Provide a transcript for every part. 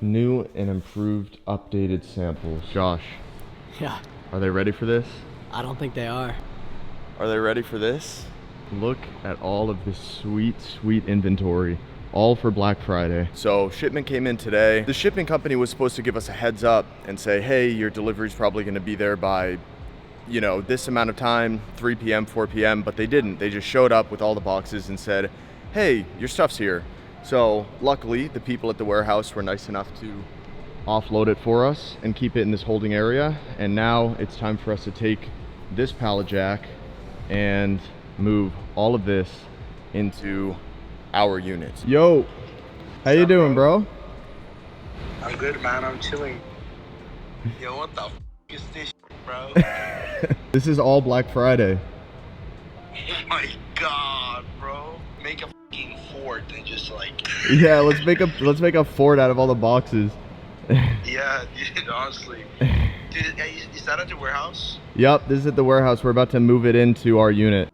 New and improved, updated samples. Josh, Yeah, are they ready for this? I don't think they are. Are they ready for this? Look at all of this sweet, sweet inventory, all for Black Friday. So shipment came in today. The shipping company was supposed to give us a heads up and say, hey, your delivery's probably gonna be there by, you know, this amount of time, 3 p.m., 4 p.m., but they didn't. They just showed up with all the boxes and said, hey, your stuff's here. So luckily, the people at the warehouse were nice enough to offload it for us and keep it in this holding area. And now it's time for us to take this pallet jack and move all of this into our units. Yo, how you doing, bro? I'm good, man. I'm chilling. Yo, what the f is this, bro? This is all Black Friday. Oh my god, bro. Make a fucking fort and just like. Yeah, let's make a fort out of all the boxes. Yeah, dude, honestly. Dude, is that at the warehouse? Yep, this is at the warehouse. We're about to move it into our unit.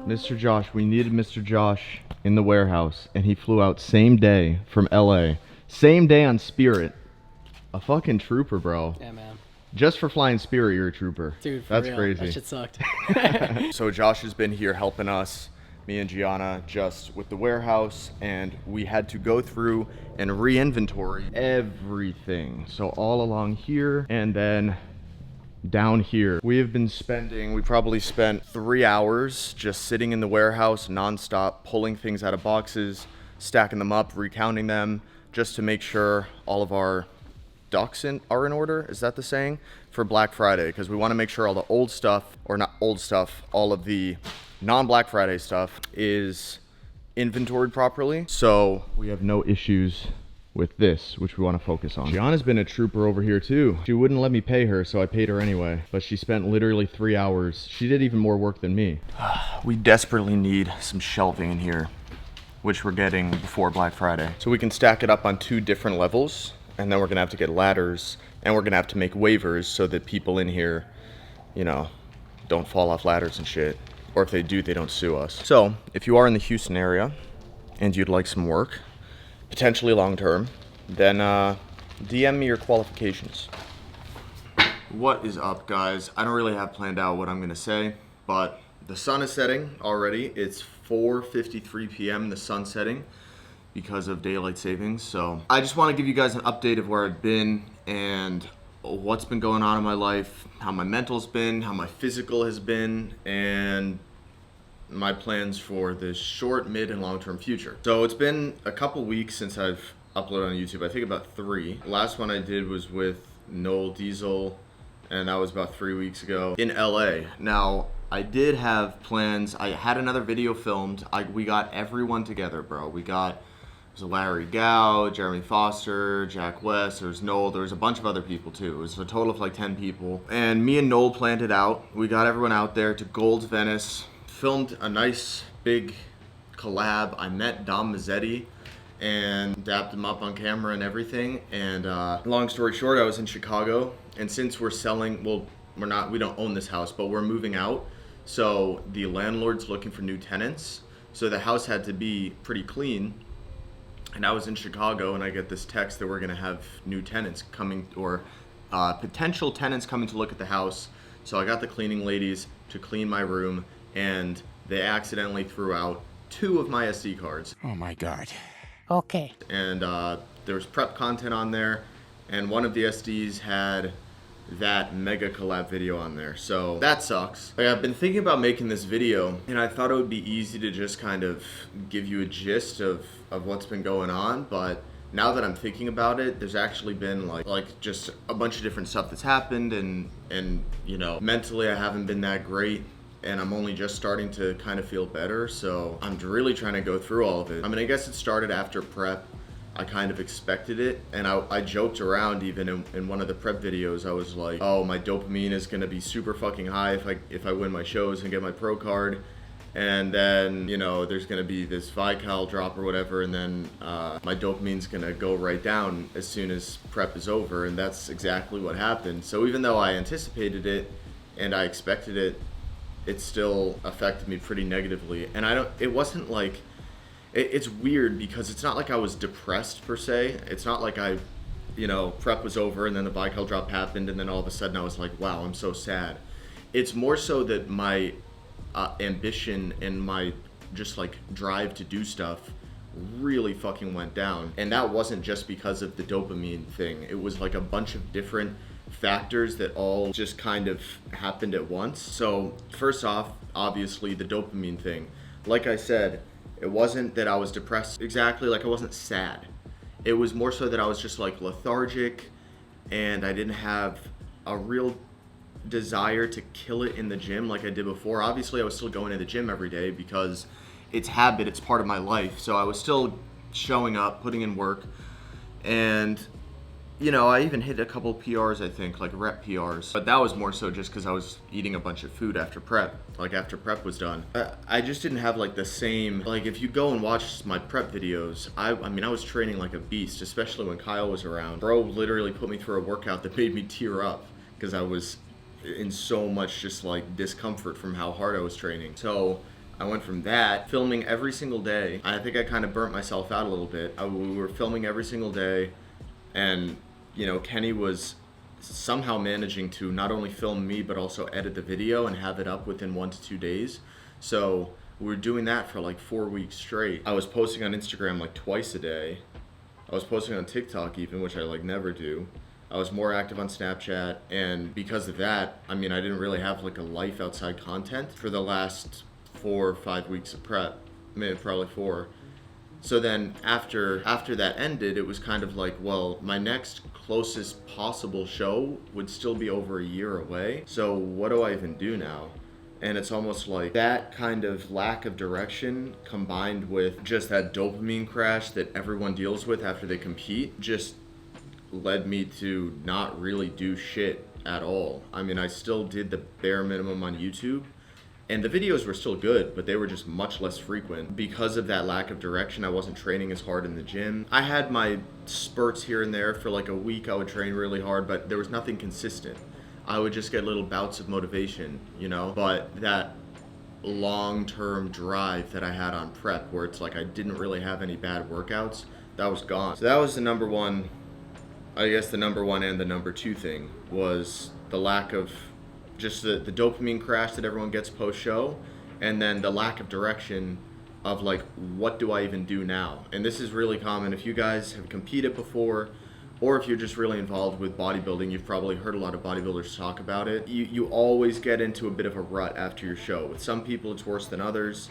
Mr. Josh, we needed Mr. Josh in the warehouse, and he flew out same day from LA. Same day on Spirit. A fucking trooper, bro. Yeah, man. Just for flying Spirit, you're a trooper. Dude, for that's real. crazy. That shit sucked. So Josh has been here helping us, me and Gianna, just with the warehouse, and we had to go through and re-inventory everything. So all along here, and then down here. We probably spent 3 hours just sitting in the warehouse nonstop, pulling things out of boxes, stacking them up, recounting them, just to make sure all of our ducks are in order. Is that the saying? For Black Friday, because we want to make sure all the old stuff, or not old stuff, all of the non-Black Friday stuff is inventoried properly. So we have no issues with this, which we want to focus on. Gianna's been a trooper over here too. She wouldn't let me pay her, so I paid her anyway. But she spent literally 3 hours. She did even more work than me. We desperately need some shelving in here, which we're getting before Black Friday. So we can stack it up on 2 different levels, and then we're gonna have to get ladders, and we're gonna have to make waivers so that people in here, you know, don't fall off ladders and shit. Or if they do, they don't sue us. So if you are in the Houston area and you'd like some work, potentially long-term, then DM me your qualifications. What is up, guys? I don't really have planned out what I'm gonna say, but the sun is setting already. It's 4:53 p.m. the sun's setting because of daylight savings. So I just want to give you guys an update of where I've been and what's been going on in my life, how my mental's been, how my physical has been, and my plans for the short, mid, and long-term future. So it's been a couple weeks since I've uploaded on YouTube. I think about 3. The last one I did was with Noel Diesel, and that was about 3 weeks ago in LA. Now, I did have plans. I had another video filmed. We got everyone together, bro. There's Larry Gow, Jeremy Foster, Jack West, there's Noel, there was a bunch of other people too. It was a total of like 10 people. And me and Noel planned it out. We got everyone out there to Gold's Venice, filmed a nice big collab. I met Dom Mazzetti and dapped him up on camera and everything. And long story short, I was in Chicago, and since we're selling, well, we don't own this house, but we're moving out. So the landlord's looking for new tenants. So the house had to be pretty clean. And I was in Chicago, and I get this text that we're gonna have new tenants coming, or potential tenants coming to look at the house. So I got the cleaning ladies to clean my room, and they accidentally threw out 2 of my SD cards. Oh my God. Okay. And there was prep content on there, and one of the SDs had that mega collab video on there. So that sucks. Like, I've been thinking about making this video, and I thought it would be easy to just kind of give you a gist of what's been going on, but now that I'm thinking about it, there's actually been like just a bunch of different stuff that's happened, and you know, mentally I haven't been that great, and I'm only just starting to kind of feel better, so I'm really trying to go through all of it. I mean, I guess it started after prep. I kind of expected it, and I joked around even in one of the prep videos. I was like, oh, my dopamine is gonna be super fucking high if I win my shows and get my pro card. And then, you know, there's gonna be this Vical drop or whatever, and then my dopamine's gonna go right down as soon as prep is over, and that's exactly what happened. So even though I anticipated it and I expected it, it still affected me pretty negatively. And it wasn't like, it's weird because it's not like I was depressed per se. It's not like you know, prep was over and then the Vical drop happened and then all of a sudden I was like, wow, I'm so sad. It's more so that my ambition and my just like drive to do stuff really fucking went down. And that wasn't just because of the dopamine thing. It was like a bunch of different factors that all just kind of happened at once. So first off, obviously the dopamine thing. Like I said, it wasn't that I was depressed exactly, like I wasn't sad. It was more so that I was just like lethargic and I didn't have a real desire to kill it in the gym like I did before. Obviously I was still going to the gym every day because it's habit, it's part of my life. So I was still showing up, putting in work, and you know, I even hit a couple PRs, I think, like rep PRs. But that was more so just because I was eating a bunch of food after prep, like after prep was done. I just didn't have like the same, like if you go and watch my prep videos, I mean, I was training like a beast, especially when Kyle was around. Bro literally put me through a workout that made me tear up because I was in so much just like discomfort from how hard I was training. So I went from that, filming every single day. I think I kind of burnt myself out a little bit. We were filming every single day, and you know, Kenny was somehow managing to not only film me, but also edit the video and have it up within 1 to 2 days. So we were doing that for like 4 weeks straight. I was posting on Instagram like twice a day. I was posting on TikTok even, which I like never do. I was more active on Snapchat, and because of that, I mean, I didn't really have like a life outside content for the last 4 or 5 weeks of prep, maybe probably 4. So then after that ended, it was kind of like, well, my next closest possible show would still be over a year away. So what do I even do now? And it's almost like that kind of lack of direction combined with just that dopamine crash that everyone deals with after they compete just led me to not really do shit at all. I mean, I still did the bare minimum on YouTube, and the videos were still good, but they were just much less frequent. Because of that lack of direction, I wasn't training as hard in the gym. I had my spurts here and there. For like a week, I would train really hard, but there was nothing consistent. I would just get little bouts of motivation, you know? But that long-term drive that I had on prep, where it's like I didn't really have any bad workouts, that was gone. So that was the number one, I guess the number one and the number two thing, was the lack of just the dopamine crash that everyone gets post-show, and then the lack of direction of like, what do I even do now? And this is really common. If you guys have competed before, or if you're just really involved with bodybuilding, you've probably heard a lot of bodybuilders talk about it. You always get into a bit of a rut after your show. With some people, it's worse than others.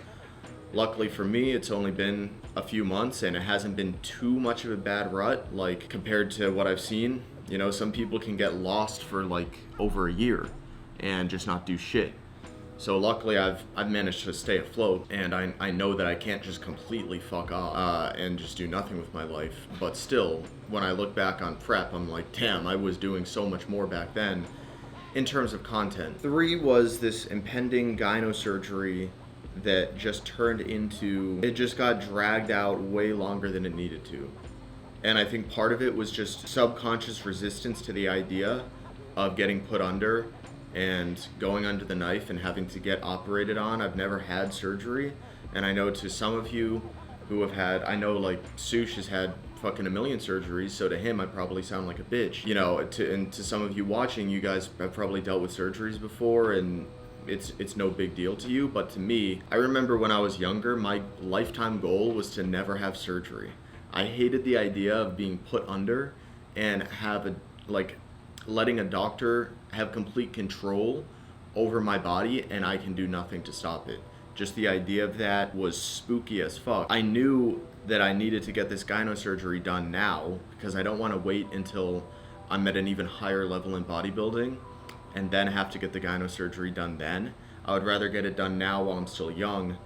Luckily for me, it's only been a few months, and it hasn't been too much of a bad rut, like compared to what I've seen. You know, some people can get lost for like over a year and just not do shit. So luckily I've managed to stay afloat, and I know that I can't just completely fuck off and just do nothing with my life. But still, when I look back on prep, I'm like, damn, I was doing so much more back then in terms of content. 3 was this impending gyno surgery that just turned into, it just got dragged out way longer than it needed to. And I think part of it was just subconscious resistance to the idea of getting put under and going under the knife and having to get operated on. I've never had surgery, and I know to some of you who have had, I know like Sush has had fucking a million surgeries, so to him I probably sound like a bitch. You know, and to some of you watching, you guys have probably dealt with surgeries before, and it's no big deal to you. But to me, I remember when I was younger, my lifetime goal was to never have surgery. I hated the idea of being put under and letting a doctor have complete control over my body and I can do nothing to stop it. Just the idea of that was spooky as fuck. I knew that I needed to get this gyno surgery done now because I don't want to wait until I'm at an even higher level in bodybuilding and then have to get the gyno surgery done then. I would rather get it done now while I'm still young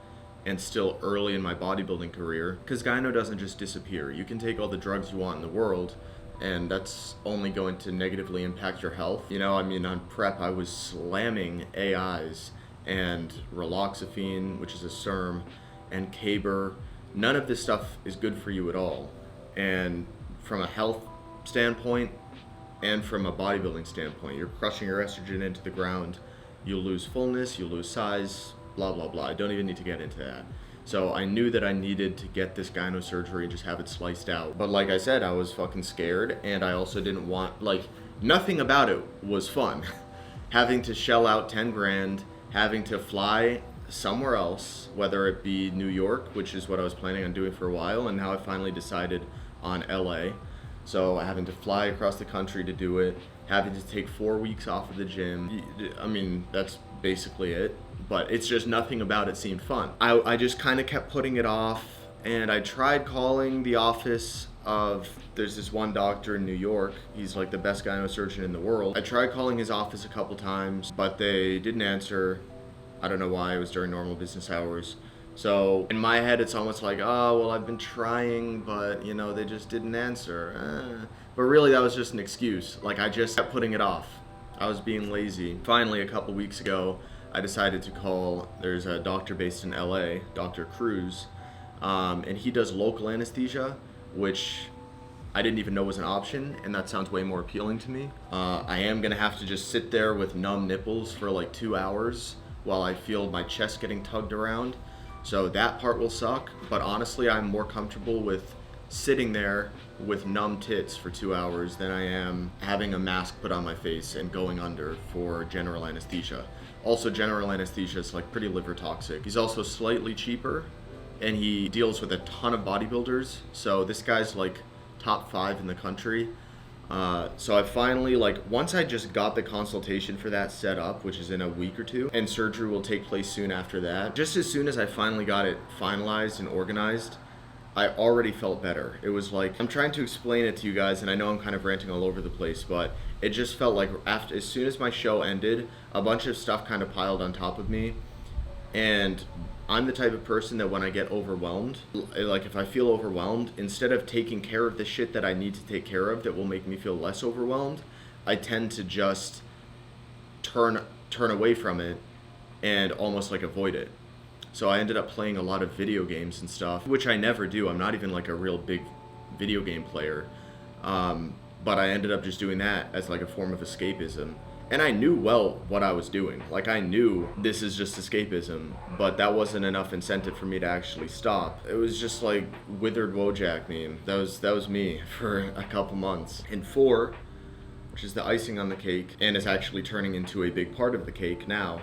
and still early in my bodybuilding career, because gyno doesn't just disappear. You can take all the drugs you want in the world, and that's only going to negatively impact your health. You know, I mean, on prep, I was slamming AIs and raloxifene, which is a SERM, and Caber. None of this stuff is good for you at all. And from a health standpoint and from a bodybuilding standpoint, you're crushing your estrogen into the ground. You'll lose fullness, you'll lose size, blah, blah, blah. I don't even need to get into that. So I knew that I needed to get this gyno surgery and just have it sliced out. But like I said, I was fucking scared, and I also didn't want, like, nothing about it was fun. Having to shell out 10 grand, having to fly somewhere else, whether it be New York, which is what I was planning on doing for a while, and now I finally decided on LA. So having to fly across the country to do it, having to take 4 weeks off of the gym. I mean, that's basically it, but it's just nothing about it seemed fun. I just kind of kept putting it off, and I tried calling the office of, there's this one doctor in New York, he's like the best gynosurgeon in the world. I tried calling his office a couple times, but they didn't answer. I don't know why, it was during normal business hours. So in my head, it's almost like, oh, well, I've been trying, but you know, they just didn't answer. But really, that was just an excuse. Like, I just kept putting it off. I was being lazy. Finally, a couple weeks ago, I decided to call, there's a doctor based in LA, Dr. Cruz, and he does local anesthesia, which I didn't even know was an option, and that sounds way more appealing to me. I am gonna have to just sit there with numb nipples for like 2 hours while I feel my chest getting tugged around. So that part will suck, but honestly, I'm more comfortable with sitting there with numb tits for 2 hours than I am having a mask put on my face and going under for general anesthesia. Also, general anesthesia is like pretty liver toxic. He's also slightly cheaper, and he deals with a ton of bodybuilders. So this guy's like top 5 in the country. So I finally, like, once I just got the consultation for that set up, which is in a week or 2, and surgery will take place soon after that, just as soon as I finally got it finalized and organized, I already felt better. It was like, I'm trying to explain it to you guys, and I know I'm kind of ranting all over the place, but it just felt like after, as soon as my show ended, a bunch of stuff kind of piled on top of me. And I'm the type of person that when I get overwhelmed, like if I feel overwhelmed, instead of taking care of the shit that I need to take care of that will make me feel less overwhelmed, I tend to just turn away from it and almost like avoid it. So I ended up playing a lot of video games and stuff, which I never do. I'm not even like a real big video game player. But I ended up just doing that as like a form of escapism. And I knew well what I was doing. Like, I knew this is just escapism, but that wasn't enough incentive for me to actually stop. It was just like withered Wojak meme. That was me for a couple months. And 4, which is the icing on the cake, and is actually turning into a big part of the cake now,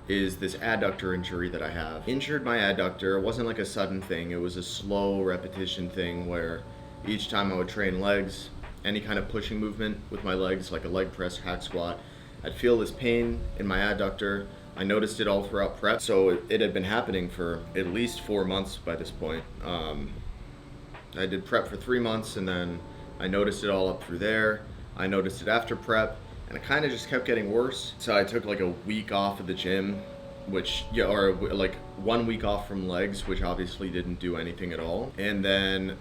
is this adductor injury that I have. Injured my adductor. It wasn't like a sudden thing. It was a slow repetition thing where each time I would train legs, any kind of pushing movement with my legs, like a leg press, hack squat, I'd feel this pain in my adductor. I noticed it all throughout prep, so it had been happening for at least 4 months by this point. I did prep for 3 months, and then I noticed it all up through there. I noticed it after prep, and it kind of just kept getting worse. So I took like a week off of the gym, which, yeah, or like 1 week off from legs, which obviously didn't do anything at all. And then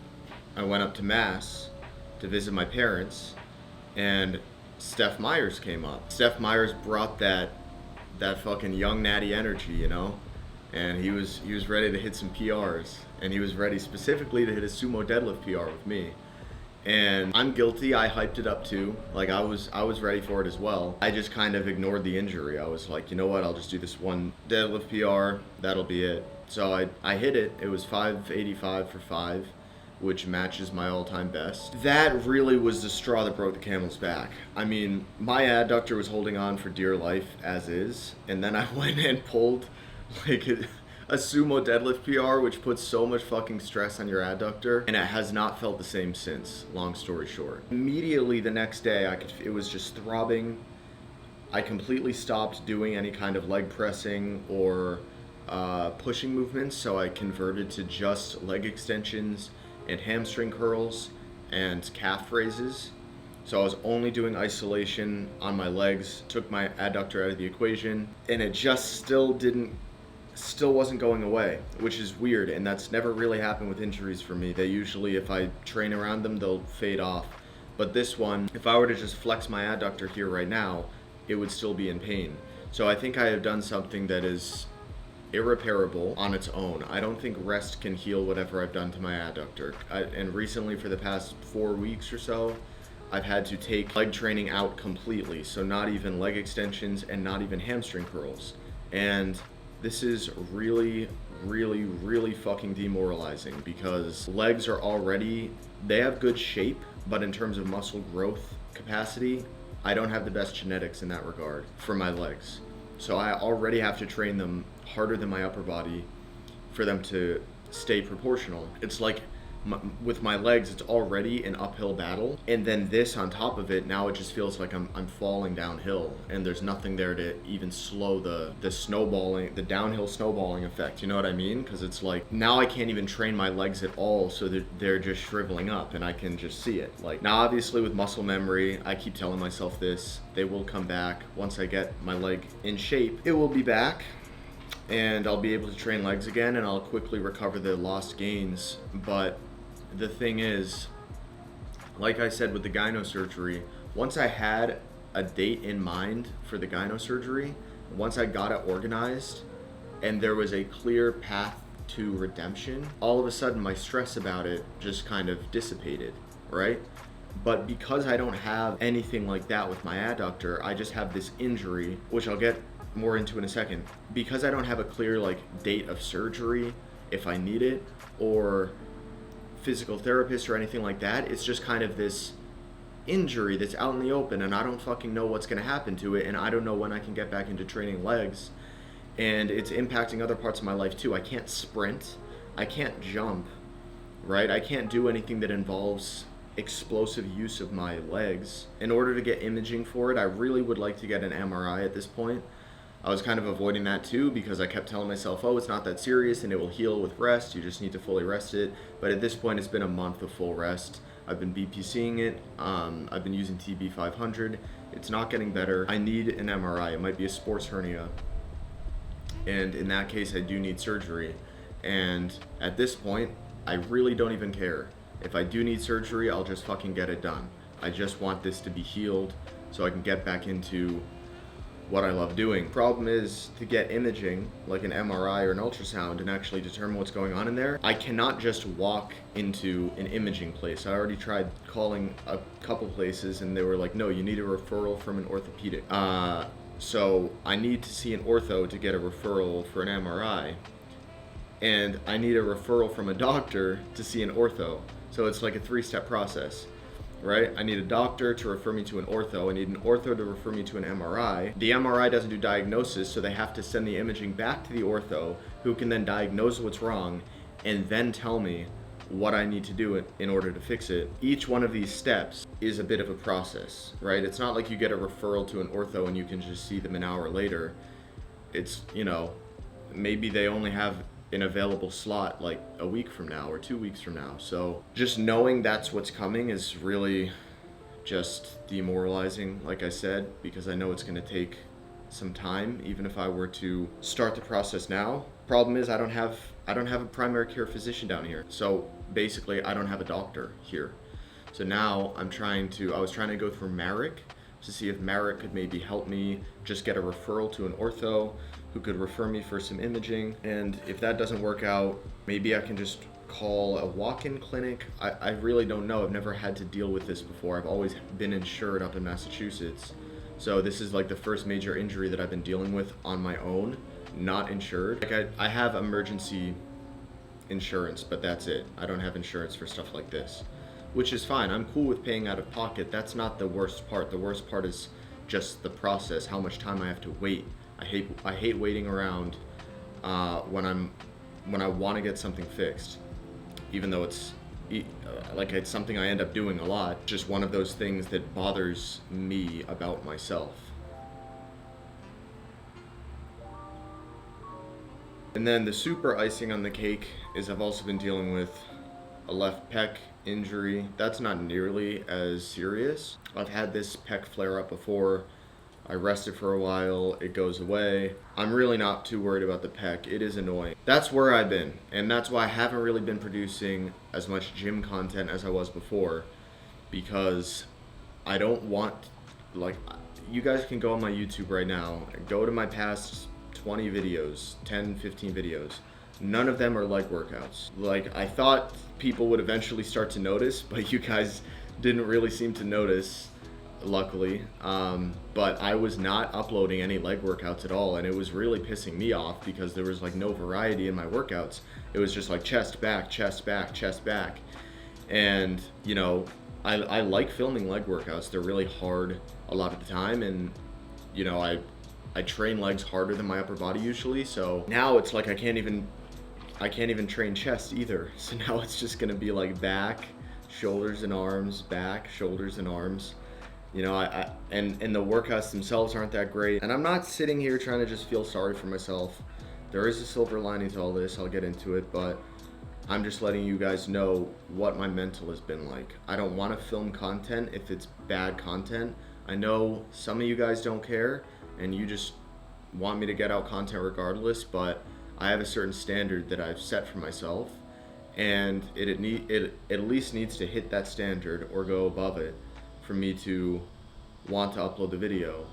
I went up to Mass to visit my parents, and Steph Myers came up. Steph Myers brought that fucking young natty energy, you know? And he was ready to hit some PRs, and he was ready specifically to hit a sumo deadlift PR with me. And I'm guilty, I hyped it up too. Like, I was ready for it as well. I just kind of ignored the injury. I was like, you know what, I'll just do this one deadlift PR, that'll be it. So I hit it. It was 585 for 5. Which matches my all-time best. That really was the straw that broke the camel's back. I mean, my adductor was holding on for dear life as is, and then I went and pulled like a sumo deadlift PR, which puts so much fucking stress on your adductor, and it has not felt the same since, long story short. Immediately the next day, it was just throbbing. I completely stopped doing any kind of leg pressing or pushing movements, so I converted to just leg extensions and hamstring curls and calf raises. So I was only doing isolation on my legs, took my adductor out of the equation, and it just still wasn't going away, which is weird, and that's never really happened with injuries for me. They usually, if I train around them, they'll fade off. But this one, if I were to just flex my adductor here right now, it would still be in pain. So I think I have done something that is irreparable on its own. I don't think rest can heal whatever I've done to my adductor. And recently, for the past 4 weeks or so, I've had to take leg training out completely. So not even leg extensions and not even hamstring curls. And this is really, really, really fucking demoralizing because legs are already, they have good shape, but in terms of muscle growth capacity, I don't have the best genetics in that regard for my legs. So I already have to train them harder than my upper body for them to stay proportional. It's like with my legs, it's already an uphill battle, and then this on top of it, now it just feels like I'm falling downhill, and there's nothing there to even slow the snowballing, the downhill snowballing effect. You know what I mean? Because it's like now I can't even train my legs at all, so that they're just shriveling up, and I can just see it. Like now, obviously with muscle memory, I keep telling myself this: they will come back once I get my leg in shape. It will be back. And I'll be able to train legs again, and I'll quickly recover the lost gains. But the thing is, like I said with the gyno surgery, once I had a date in mind for the gyno surgery, once I got it organized and there was a clear path to redemption, all of a sudden my stress about it just kind of dissipated, right? But because I don't have anything like that with my adductor, I just have this injury, which I'll get more into in a second. Because I don't have a clear like date of surgery if I need it, or physical therapist or anything like that, it's just kind of this injury that's out in the open, and I don't fucking know what's going to happen to it, and I don't know when I can get back into training legs, and it's impacting other parts of my life too. I can't sprint, I can't jump, right? I can't do anything that involves explosive use of my legs. In order to get imaging for it, I really would like to get an MRI at this point. I was kind of avoiding that too because I kept telling myself, oh, it's not that serious and it will heal with rest. You just need to fully rest it. But at this point, it's been a month of full rest. I've been BPCing it. I've been using TB 500. It's not getting better. I need an MRI. It might be a sports hernia. And in that case, I do need surgery. And at this point, I really don't even care. If I do need surgery, I'll just fucking get it done. I just want this to be healed so I can get back into what I love doing. Problem is, to get imaging, like an MRI or an ultrasound, and actually determine what's going on in there, I cannot just walk into an imaging place. I already tried calling a couple places and they were like, no, you need a referral from an orthopedic. So I need to see an ortho to get a referral for an MRI. And I need a referral from a doctor to see an ortho. So it's like a 3-step process. Right? I need a doctor to refer me to an ortho. I need an ortho to refer me to an MRI. The MRI doesn't do diagnosis, so they have to send the imaging back to the ortho, who can then diagnose what's wrong and then tell me what I need to do in order to fix it. Each one of these steps is a bit of a process, right? It's not like you get a referral to an ortho and you can just see them an hour later. It's, you know, maybe they only have an available slot like a week from now or 2 weeks from now. So just knowing that's what's coming is really just demoralizing, like I said, because I know it's going to take some time, even if I were to start the process now. Problem is I don't have a primary care physician down here. So basically I don't have a doctor here. So now I was trying to go through Merrick to see if Merrick could maybe help me just get a referral to an ortho who could refer me for some imaging. And if that doesn't work out, maybe I can just call a walk-in clinic. I really don't know. I've never had to deal with this before. I've always been insured up in Massachusetts. So this is like the first major injury that I've been dealing with on my own, not insured. Like I have emergency insurance, but that's it. I don't have insurance for stuff like this, which is fine. I'm cool with paying out of pocket. That's not the worst part. The worst part is just the process, how much time I have to wait. I hate waiting around when I want to get something fixed, even though it's something I end up doing a lot. Just one of those things that bothers me about myself. And then the super icing on the cake is I've also been dealing with a left pec injury. That's not nearly as serious. I've had this pec flare up before. I rested for a while, it goes away. I'm really not too worried about the pec. It is annoying. That's where I've been, and that's why I haven't really been producing as much gym content as I was before, because I don't want, like, you guys can go on my YouTube right now, go to my past 20 videos, 10, 15 videos. None of them are leg workouts. Like, I thought people would eventually start to notice, but you guys didn't really seem to notice, luckily. But I was not uploading any leg workouts at all, and it was really pissing me off because there was like no variety in my workouts. It was just like chest, back, chest, back, chest, back. And, you know, I like filming leg workouts. They're really hard a lot of the time, and, you know, I train legs harder than my upper body usually, so now it's like I can't even train chest either. So now it's just gonna be like back, shoulders and arms, back, shoulders and arms. You know, and the workouts themselves aren't that great. And I'm not sitting here trying to just feel sorry for myself. There is a silver lining to all this, I'll get into it, but I'm just letting you guys know what my mental has been like. I don't want to film content if it's bad content. I know some of you guys don't care and you just want me to get out content regardless, but I have a certain standard that I've set for myself, and it at least needs to hit that standard or go above it for me to want to upload the video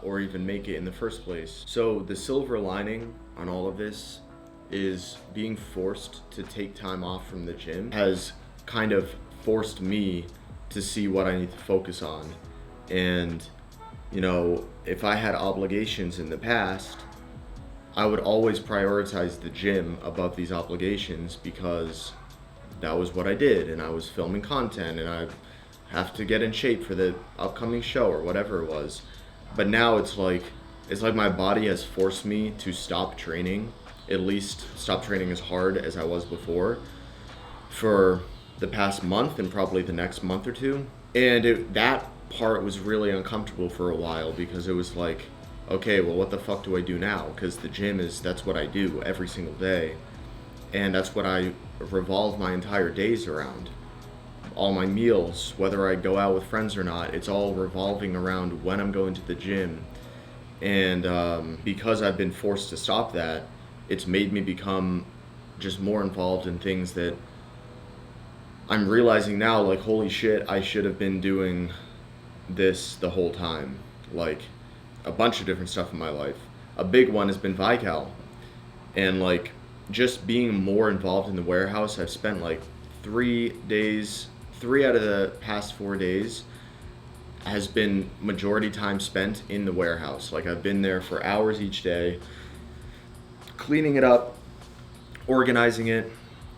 or even make it in the first place. So the silver lining on all of this is being forced to take time off from the gym has kind of forced me to see what I need to focus on. And, you know, if I had obligations in the past, I would always prioritize the gym above these obligations because that was what I did, and I was filming content and I have to get in shape for the upcoming show or whatever it was. But now it's like my body has forced me to stop training, at least stop training as hard as I was before, for the past month and probably the next month or two. And that part was really uncomfortable for a while because it was like, okay, well, what the fuck do I do now? Because the gym that's what I do every single day. And that's what I revolve my entire days around. All my meals, whether I go out with friends or not, it's all revolving around when I'm going to the gym. And because I've been forced to stop that, it's made me become just more involved in things that I'm realizing now, like, holy shit, I should have been doing this the whole time. Like, a bunch of different stuff in my life. A big one has been Vical. And like, just being more involved in the warehouse, I've spent like 3 out of the past 4 days has been majority time spent in the warehouse. Like, I've been there for hours each day, cleaning it up, organizing it.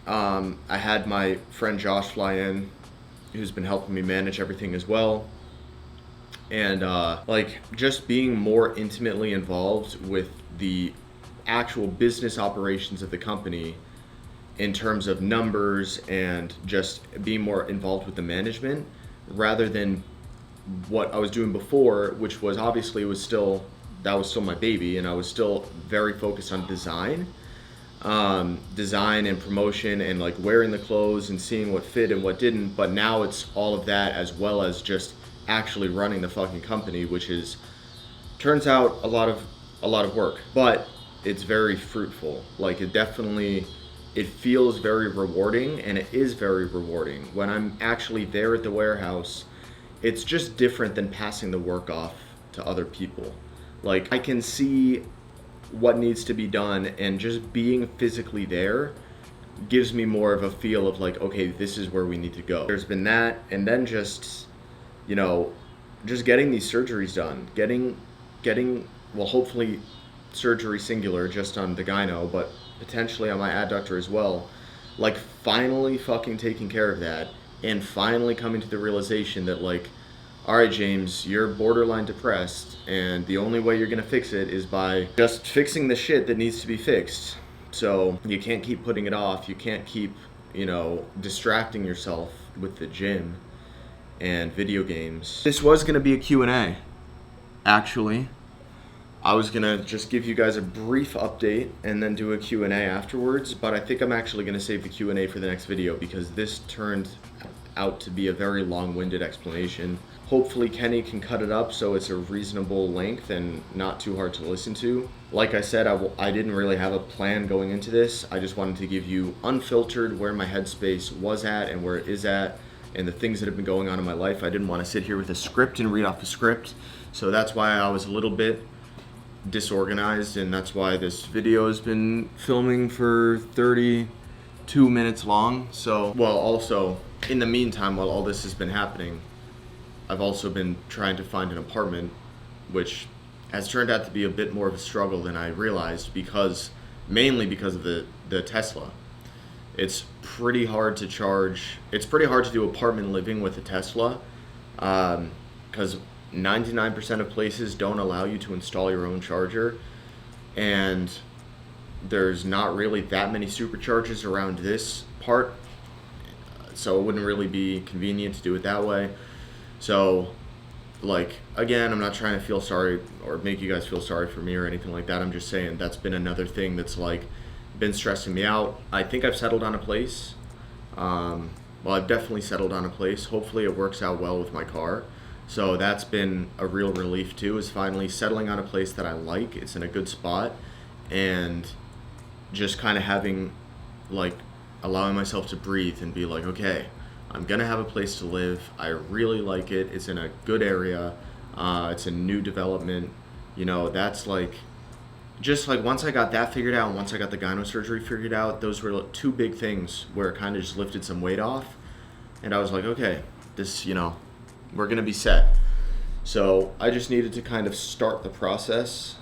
I had my friend Josh fly in, who's been helping me manage everything as well. And like, just being more intimately involved with the actual business operations of the company in terms of numbers and just being more involved with the management rather than what I was doing before, which was obviously that was still my baby, and I was still very focused on design and promotion and like wearing the clothes and seeing what fit and what didn't. But now it's all of that as well as just actually running the fucking company, which turns out a lot of work, but it's very fruitful. Like, it feels very rewarding, and it is very rewarding. When I'm actually there at the warehouse, it's just different than passing the work off to other people. Like, I can see what needs to be done, and just being physically there gives me more of a feel of like, okay, this is where we need to go. There's been that, and then just, you know, just getting these surgeries done, getting well, hopefully surgery singular just on the gyno, but potentially on my adductor as well. Like, finally fucking taking care of that, and finally coming to the realization that, like, all right, James, you're borderline depressed, and the only way you're gonna fix it is by just fixing the shit that needs to be fixed. So you can't keep putting it off. You can't keep, you know, distracting yourself with the gym and video games. This was gonna be a Q&A, actually. I was gonna just give you guys a brief update and then do a Q&A afterwards, but I think I'm actually gonna save the Q&A for the next video because this turned out to be a very long-winded explanation. Hopefully Kenny can cut it up so it's a reasonable length and not too hard to listen to. Like I said, I didn't really have a plan going into this. I just wanted to give you unfiltered where my headspace was at and where it is at, and the things that have been going on in my life. I didn't want to sit here with a script and read off a script. So that's why I was a little bit disorganized, and that's why this video has been filming for 32 minutes long. So, well, also, in the meantime, while all this has been happening, I've also been trying to find an apartment, which has turned out to be a bit more of a struggle than I realized, mainly because of the Tesla. It's pretty hard to do apartment living with a Tesla, because 99% of places don't allow you to install your own charger, and there's not really that many superchargers around this part, so it wouldn't really be convenient to do it that way. So, like, again, I'm not trying to feel sorry or make you guys feel sorry for me or anything like that. I'm just saying that's been another thing that's like been stressing me out. I think I've settled on a place. Well, I've definitely settled on a place. Hopefully it works out well with my car. So that's been a real relief too, is finally settling on a place that I like. It's in a good spot, and just kind of having, like, allowing myself to breathe and be like, okay, I'm gonna have a place to live. I really like it. It's in a good area. It's a new development. You know, that's like, just like once I got that figured out, and once I got the gyno surgery figured out, those were two big things where it kind of just lifted some weight off. And I was like, okay, this, you know, we're gonna be set. So I just needed to kind of start the process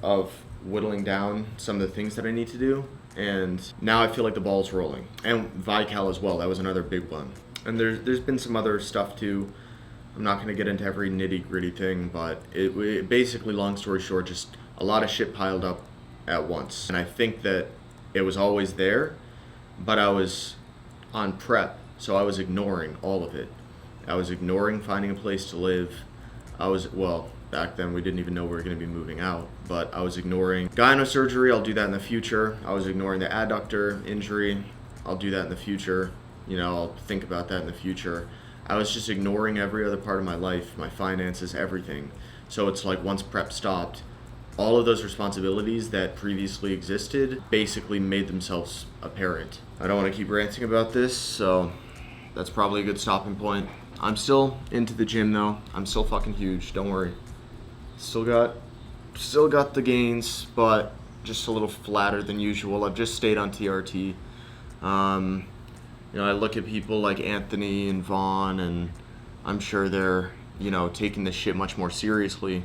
of whittling down some of the things that I need to do. And now I feel like the ball's rolling. And Vical as well, that was another big one. And there's been some other stuff too. I'm not gonna get into every nitty gritty thing, but it basically, long story short, just a lot of shit piled up at once. And I think that it was always there, but I was on prep, so I was ignoring all of it. I was ignoring finding a place to live. Well, back then we didn't even know we were gonna be moving out, but I was ignoring gyno surgery. I'll do that in the future. I was ignoring the adductor injury. I'll do that in the future. You know, I'll think about that in the future. I was just ignoring every other part of my life, my finances, everything. So it's like once prep stopped, all of those responsibilities that previously existed basically made themselves apparent. I don't want to keep ranting about this, so that's probably a good stopping point. I'm still into the gym though. I'm still fucking huge, don't worry. Still got the gains, but just a little flatter than usual. I've just stayed on TRT. You know, I look at people like Anthony and Vaughn, and I'm sure they're, you know, taking this shit much more seriously.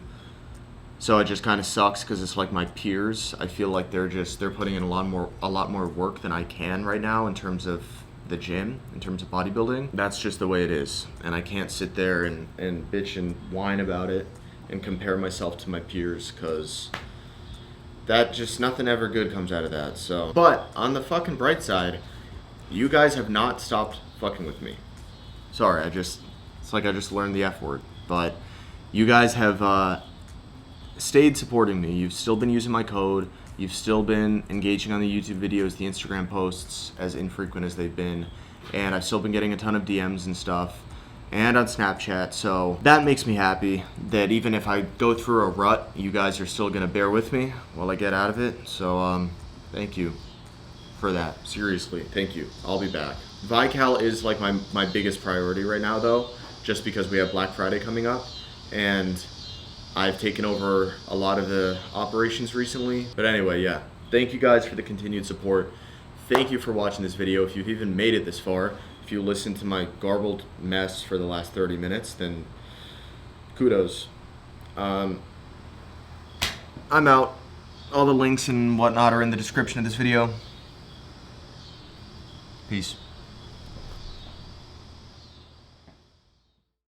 So it just kind of sucks because it's like my peers. I feel like they're putting in a lot more work than I can right now in terms of the gym, in terms of bodybuilding. That's just the way it is, and I can't sit there and bitch and whine about it and compare myself to my peers, because that just, nothing ever good comes out of that. So, but on the fucking bright side, you guys have not stopped fucking with me. Sorry, it's like I just learned the F word, but you guys have stayed supporting me. You've still been using my code. You've still been engaging on the YouTube videos, the Instagram posts, as infrequent as they've been, and I've still been getting a ton of DMs and stuff, and on Snapchat. So that makes me happy that even if I go through a rut, you guys are still gonna bear with me while I get out of it. So thank you for that. Seriously, thank you. I'll be back. Vical is like my biggest priority right now though, just because we have Black Friday coming up, and I've taken over a lot of the operations recently. But anyway, yeah, thank you guys for the continued support. Thank you for watching this video. If you've even made it this far, if you listened to my garbled mess for the last 30 minutes, then kudos. I'm out. All the links and whatnot are in the description of this video. Peace.